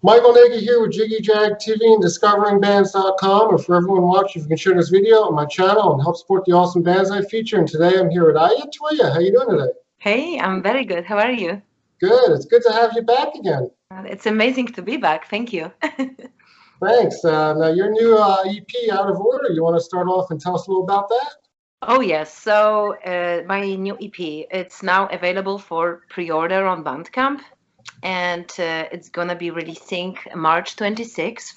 Michael Nagy here with Jiggy Jag TV and DiscoveringBands.com. And for everyone watching, if you can share this video on my channel and help support the awesome bands I feature. And today I'm here with I Ya Toyah. How you doing today? Hey, I'm very good. How are you? Good. It's good to have you back again. It's amazing to be back. Thank you. Thanks. Now your new EP, Out of Order. You want to start off and tell us a little about that? Oh yes. So my new EP, it's now available for pre-order on Bandcamp, and it's gonna be releasing March 26th.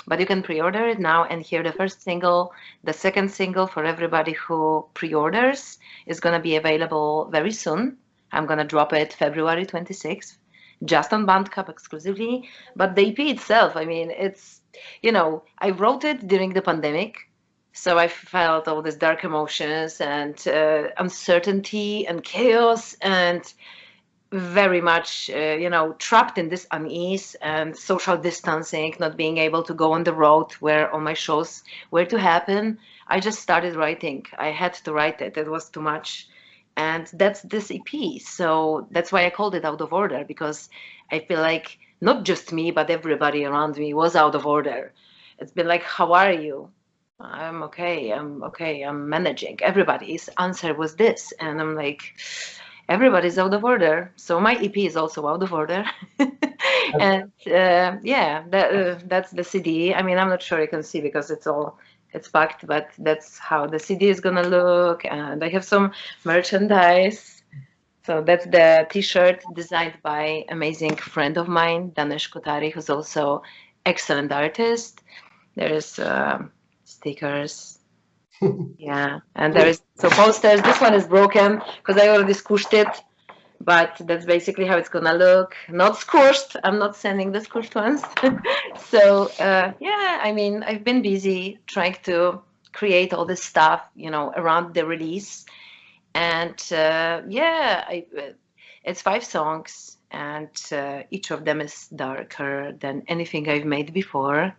But you can pre-order it now and hear the first single. The second single for everybody who pre-orders is gonna be available very soon. I'm gonna drop it February 26th, just on Bandcamp exclusively. But the EP itself, I mean, it's, I wrote it during the pandemic. So I felt all these dark emotions and uncertainty and chaos and very much, trapped in this unease and social distancing, not being able to go on the road where all my shows were to happen. I just started writing. I had to write it. It was too much. And that's this EP. So that's why I called it Out of Order, because I feel like not just me, but everybody around me was out of order. It's been like, how are you? I'm okay. I'm managing. Everybody's answer was this. And I'm like, everybody's out of order. So my EP is also out of order. And that's the CD. I mean, I'm not sure you can see because it's packed, but that's how the CD is gonna look. And I have some merchandise. So that's the T-shirt designed by amazing friend of mine, Danesh Kotari, who's also excellent artist. There's stickers. Yeah, and there is so posters. This one is broken because I already squished it, but that's basically how it's gonna look. Not squished. I'm not sending the squished ones. So yeah, I mean, I've been busy trying to create all this stuff, around the release, and it's 5 songs, and each of them is darker than anything I've made before,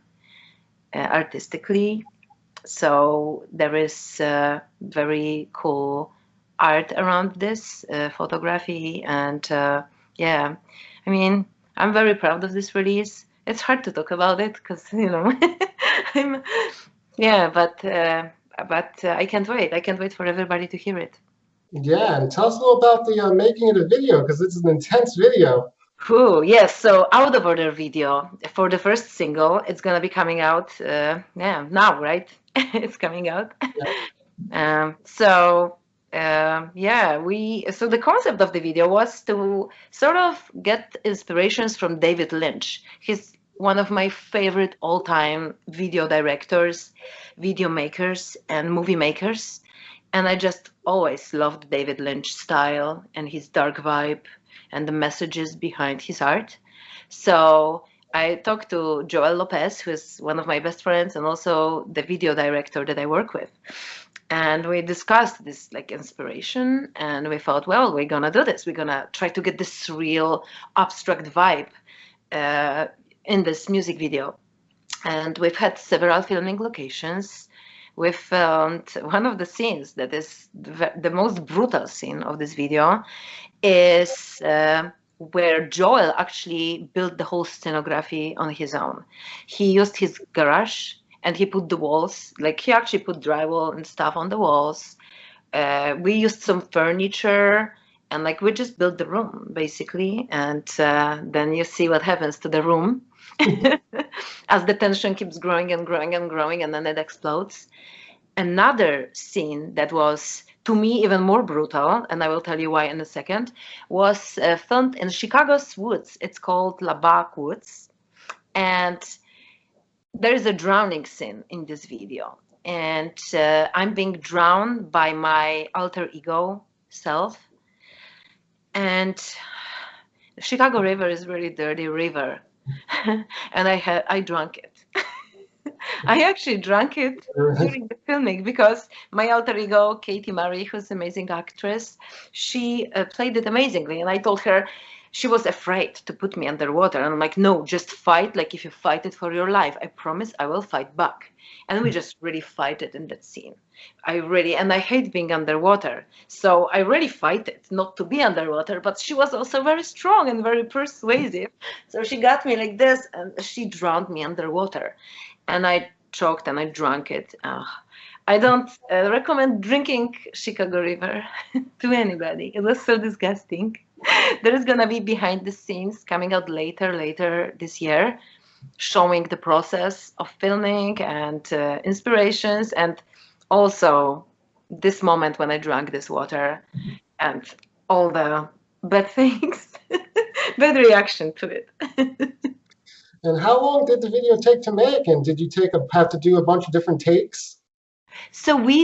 artistically. So there is very cool art around this photography, and yeah, I mean, I'm very proud of this release. It's hard to talk about it because I'm, yeah, but I can't wait. I can't wait for everybody to hear it. Yeah, and tell us a little about the making of the video, because it's an intense video. Cool. Yes. So Out of Order video for the first single. It's gonna be coming out. Now, right? It's coming out. So the concept of the video was to sort of get inspirations from David Lynch. He's one of my favorite all-time video directors, video makers, and movie makers. And I just always loved David Lynch style and his dark vibe and the messages behind his art. So I talked to Joel Lopez, who is one of my best friends and also the video director that I work with. And we discussed this like inspiration, and we thought, well, we're gonna do this. We're gonna try to get this real abstract vibe in this music video. And we've had several filming locations. We filmed one of the scenes that is the most brutal scene of this video is where Joel actually built the whole scenography on his own. He used his garage and he put the walls, like he actually put drywall and stuff on the walls. We used some furniture and like we just built the room basically. And then you see what happens to the room as the tension keeps growing and growing and growing, and then it explodes. Another scene that was, to me, even more brutal, and I will tell you why in a second, was filmed in Chicago's woods. It's called Labatt Woods. And there is a drowning scene in this video. And I'm being drowned by my alter ego self. And the Chicago River is a really dirty river. And I drank it. I actually drank it during the filming because my alter ego, Katie Murray, who's an amazing actress, she played it amazingly. And I told her, she was afraid to put me underwater. And I'm like, no, just fight. Like, if you fight it for your life, I promise I will fight back. And we just really fight it in that scene. And I hate being underwater. So I really fight it not to be underwater, but she was also very strong and very persuasive. So she got me like this and she drowned me underwater. And I choked and I drank it. I don't recommend drinking Chicago River to anybody. It was so disgusting. There is gonna be behind the scenes coming out later this year, showing the process of filming and inspirations, and also this moment when I drank this water and all the bad things, bad reaction to it. And how long did the video take to make? And did you have to do a bunch of different takes? So we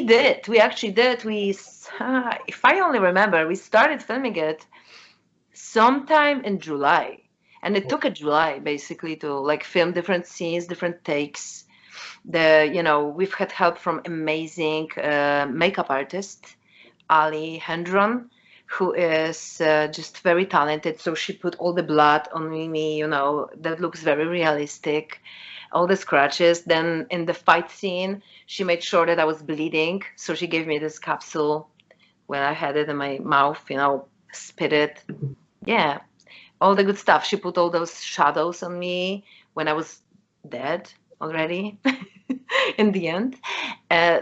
actually did. If I only remember, we started filming it sometime in July. And it took a July basically to like film different scenes, different takes. We've had help from amazing makeup artist, Ali Hendron, who is just very talented. So she put all the blood on me, that looks very realistic, all the scratches. Then in the fight scene, she made sure that I was bleeding. So she gave me this capsule when I had it in my mouth, spit it. Yeah, all the good stuff. She put all those shadows on me when I was dead already in the end.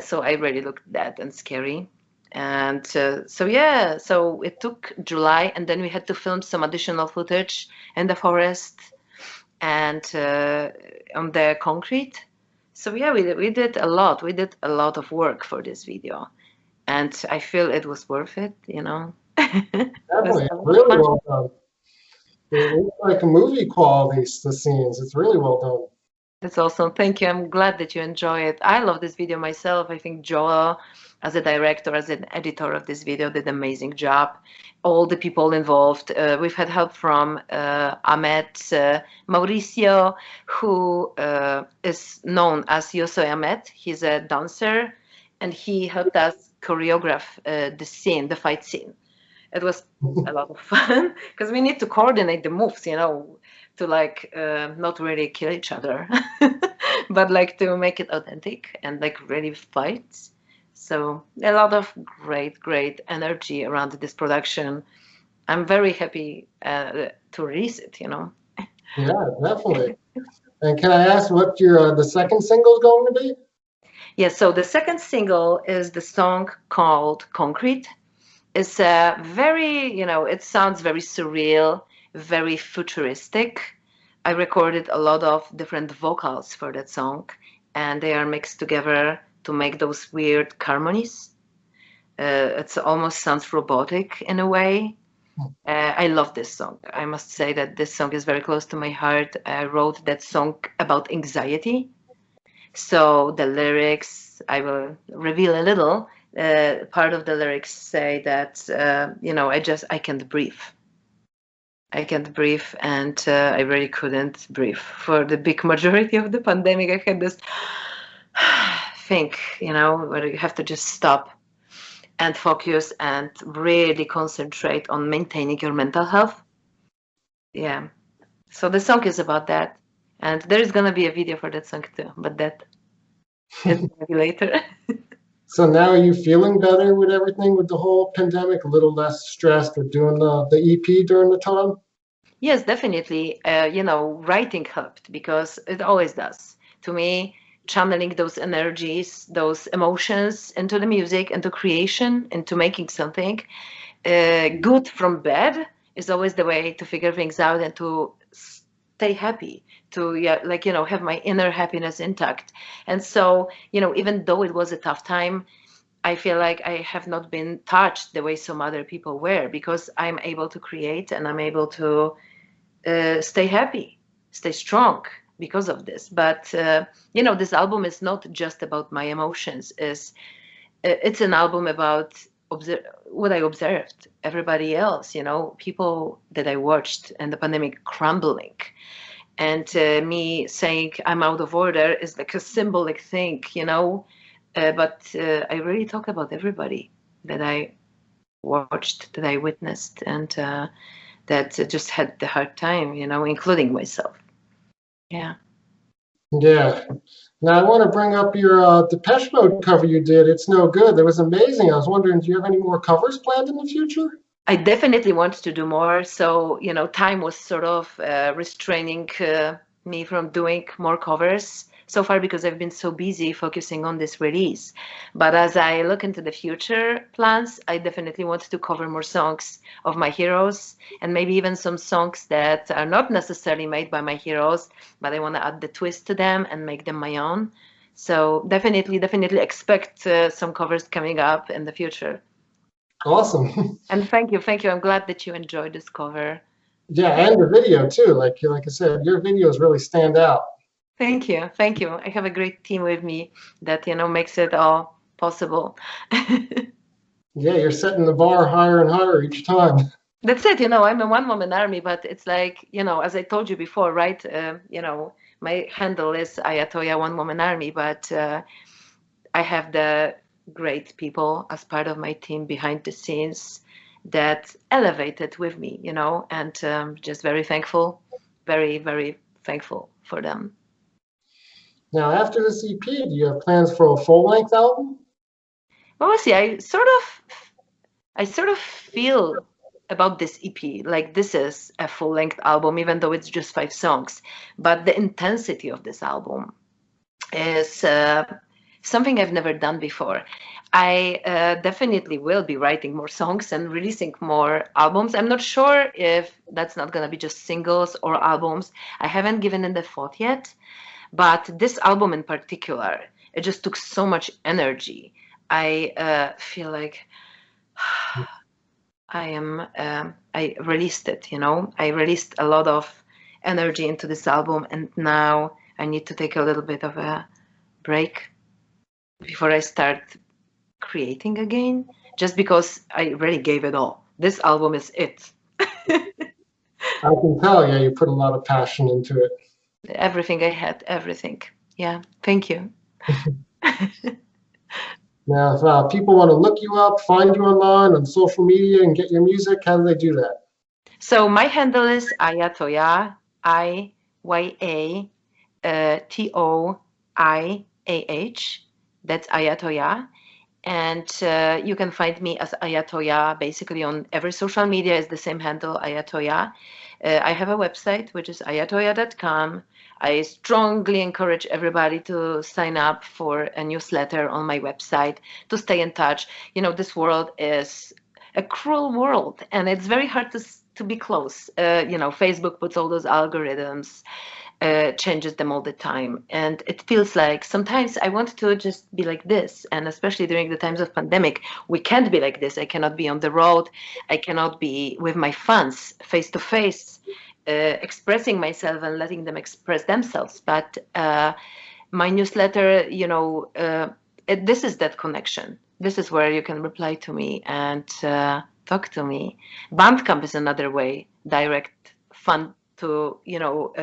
So I really looked dead and scary. And so it took July, and then we had to film some additional footage in the forest and on the concrete. So yeah, we did a lot. We did a lot of work for this video, and I feel it was worth it. Definitely, really well done. It looks like a movie quality, the scenes. It's really well done. That's awesome. Thank you. I'm glad that you enjoy it. I love this video myself. I think Joel, as a director, as an editor of this video, did an amazing job. All the people involved. We've had help from Ahmed Mauricio, who is known as Yo Soy Ahmed. He's a dancer, and he helped us choreograph the fight scene. It was a lot of fun because we need to coordinate the moves, to like not really kill each other, but like to make it authentic and like really fight. So a lot of great energy around this production. I'm very happy to release it. Yeah, definitely. And can I ask what the second single is going to be? Yeah, so the second single is the song called Concrete. It's it sounds very surreal, very futuristic. I recorded a lot of different vocals for that song, and they are mixed together to make those weird harmonies. It almost sounds robotic in a way. I love this song. I must say that this song is very close to my heart. I wrote that song about anxiety. So the lyrics, I will reveal a little. Part of the lyrics say that, I can't breathe. I can't breathe, and I really couldn't breathe. For the big majority of the pandemic, I had this thing, where you have to just stop and focus and really concentrate on maintaining your mental health. Yeah. So the song is about that. And there is going to be a video for that song too, but that is going to be later. So now are you feeling better with everything with the whole pandemic, a little less stressed with doing the EP during the time? Yes, definitely. Writing helped because it always does. To me, channeling those energies, those emotions into the music, into creation, into making something good from bad is always the way to figure things out and to stay happy, to have my inner happiness intact. And so, even though it was a tough time, I feel like I have not been touched the way some other people were, because I'm able to create and I'm able to stay happy, stay strong because of this. But this album is not just about my emotions. It's an album about what I observed, everybody else, people that I watched and the pandemic crumbling. And me saying I'm out of order is like a symbolic thing, but I really talk about everybody that I watched, that I witnessed, and that just had the hard time, you know, including myself. Yeah. Yeah. Now I want to bring up your Depeche Mode cover you did. It's No Good. That was amazing. I was wondering, do you have any more covers planned in the future? I definitely want to do more. So, you know, time was sort of restraining me from doing more covers so far because I've been so busy focusing on this release. But as I look into the future plans, I definitely want to cover more songs of my heroes and maybe even some songs that are not necessarily made by my heroes, but I want to add the twist to them and make them my own. So definitely expect some covers coming up in the future. Awesome. And thank you, thank you. I'm glad that you enjoyed this cover. Yeah, and the video too. Like I said, your videos really stand out. Thank you, thank you. I have a great team with me that, you know, makes it all possible. Yeah, you're setting the bar higher and higher each time. That's it, you know, I'm a one-woman army, but it's like, you know, as I told you before, right? You know, my handle is I Ya Toyah one-woman army, but I have the great people as part of my team behind the scenes that elevate it with me, you know, and just very thankful, very thankful for them. Now, after this EP, do you have plans for a full-length album? Well, we'll see. I sort of feel about this EP like this is a full-length album, even though it's just 5 songs. But the intensity of this album is something I've never done before. I definitely will be writing more songs and releasing more albums. I'm not sure if that's not going to be just singles or albums. I haven't given it a thought yet. But this album in particular, it just took so much energy. I feel like I released it, you know, I released a lot of energy into this album, and now I need to take a little bit of a break before I start creating again, just because I really gave it all. This album is it. I can tell, yeah, you put a lot of passion into it. Everything I had, everything. Yeah, thank you. Now, if people want to look you up, find you online on social media and get your music, how do they do that? So my handle is I Ya Toyah, Toyah. That's I Ya Toyah. And you can find me as I Ya Toyah basically on every social media is the same handle, I Ya Toyah. I have a website, which is iyatoyah.com. I strongly encourage everybody to sign up for a newsletter on my website to stay in touch. You know, this world is a cruel world, and it's very hard to be close. You know, Facebook puts all those algorithms, changes them all the time, and it feels like sometimes I want to just be like this. And especially during the times of pandemic, we can't be like this. I cannot be on the road. I cannot be with my fans face to face, expressing myself and letting them express themselves. But my newsletter, you know, this is that connection. This is where you can reply to me and talk to me. Bandcamp is another way, direct fun to, you know,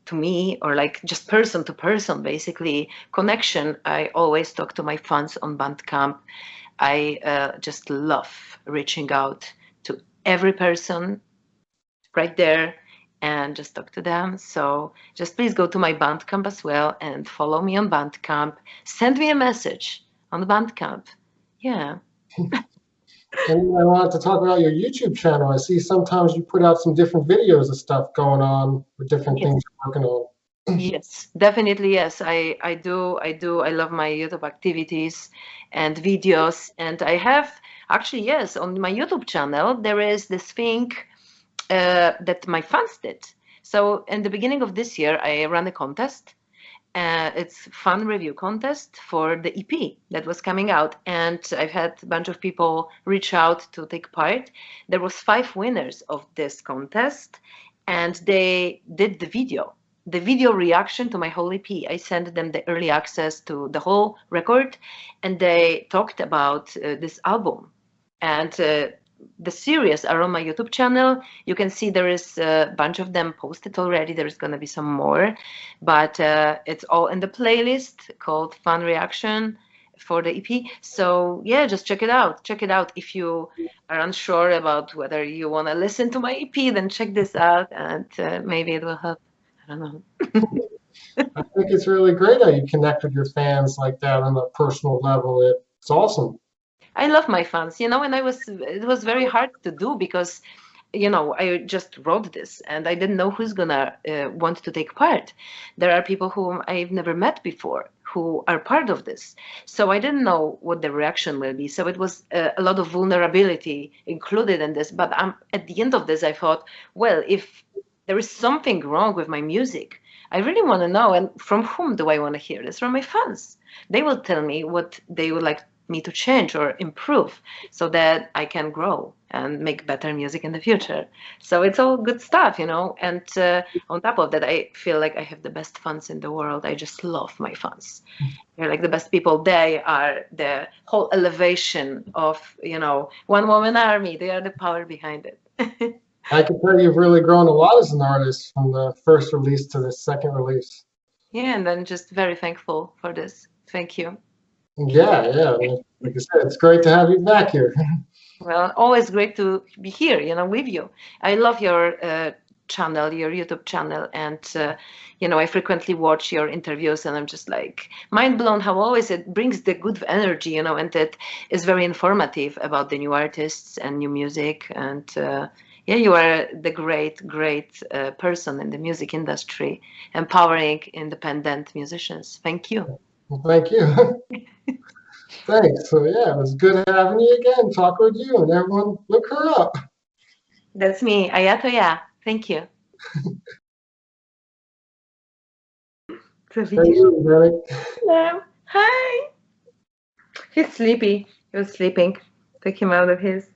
to me, or like just person to person, basically connection. I always talk to my fans on Bandcamp. I just love reaching out to every person right there and just talk to them. So just please go to my Bandcamp as well and follow me on Bandcamp. Send me a message on Bandcamp. Yeah. And I wanted to talk about your YouTube channel. I see sometimes you put out some different videos of stuff going on with different Yes. things you're working on. Yes, definitely. Yes, I do. I love my YouTube activities and videos. And I have actually, yes, on my YouTube channel, there is this thing that my fans did. So in the beginning of this year, I ran a contest. It's fun review contest for the EP that was coming out, and I've had a bunch of people reach out to take part. There was 5 winners of this contest, and they did the video reaction to my whole EP. I sent them the early access to the whole record, and they talked about this album. And the series are on my YouTube channel. You can see there is a bunch of them posted already. There's going to be some more, but it's all in the playlist called Fun Reaction for the EP. So yeah, just check it out. Check it out. If you are unsure about whether you want to listen to my EP, then check this out, and maybe it will help. I don't know. I think it's really great how you connect with your fans like that on a personal level. It's awesome. I love my fans, and it was very hard to do because, I just wrote this and I didn't know who's gonna want to take part. There are people whom I've never met before who are part of this. So I didn't know what the reaction will be. So it was a lot of vulnerability included in this. But at the end of this, I thought, well, if there is something wrong with my music, I really want to know. And from whom do I want to hear this? From my fans. They will tell me what they would like me to change or improve so that I can grow and make better music in the future. So it's all good stuff, And on top of that, I feel like I have the best fans in the world. I just love my fans. They're like the best people. They are the whole elevation of, one woman army. They are the power behind it. I can tell you've really grown a lot as an artist from the first release to the second release. Yeah, and I'm just very thankful for this. Thank you. Yeah, yeah. Like I said, it's great to have you back here. Well, always great to be here, with you. I love your channel, your YouTube channel, and I frequently watch your interviews, and I'm just like mind blown how always it brings the good energy, and it is very informative about the new artists and new music. And yeah, you are the great person in the music industry, empowering independent musicians. Thank you. Well, thank you. Thanks. So yeah, it was good having you again, talk with you, and everyone look her up. That's me, I Ya Toyah. Thank you. Hello. Hi. He's sleepy. He was sleeping. Took him out of his.